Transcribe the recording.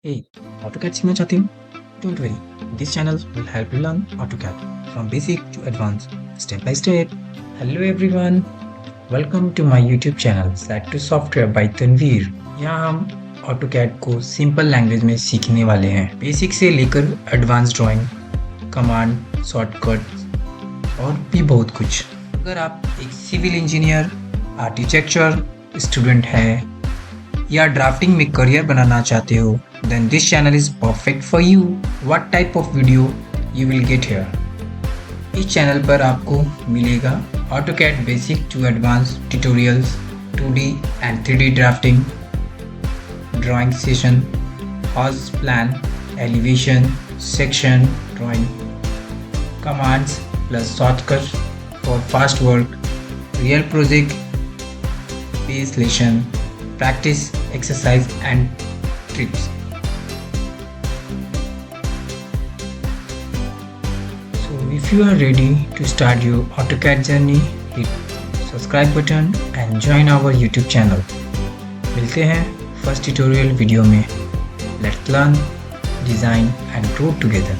Hey, AutoCAD सीखना चाहते हो? Don't worry, this channel will help you learn AutoCAD from basic to advanced, step by step. Hello everyone, welcome to my YouTube channel Set to Software by Tanvir. यहाँ हम AutoCAD को simple language में सीखने वाले हैं, basic से लेकर advance drawing, command, shortcut और भी बहुत कुछ। अगर आप एक सिविल इंजीनियर, आर्किटेक्चर स्टूडेंट है या ड्राफ्टिंग में करियर बनाना चाहते हो, then this channel is perfect for you. What type of video you will get here? इस चैनल पर आपको मिलेगा AutoCAD basic to advance tutorials, 2D and 3D drafting, drawing session, house plan, elevation, section drawing, commands plus shortcut for fast work, real project, base lesson, practice, exercise and trips. So if you are ready to start your AutoCAD journey, hit subscribe button and join our YouTube channel. मिलते हैं first tutorial video में. Let's learn, design and grow together.